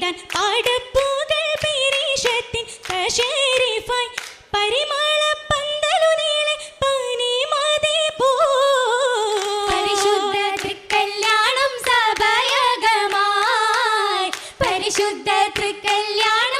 ചൂടാൻ പാടപ്പൂകൾ പീരീഷത്തിൻ കശേരിഫായി പരിമള പന്തലു നീളെ പനിമതി പോ പരിശുദ്ധ തൃക്കല്യാണം സഭയകമായി പരിശുദ്ധ തൃക്കല്യാണം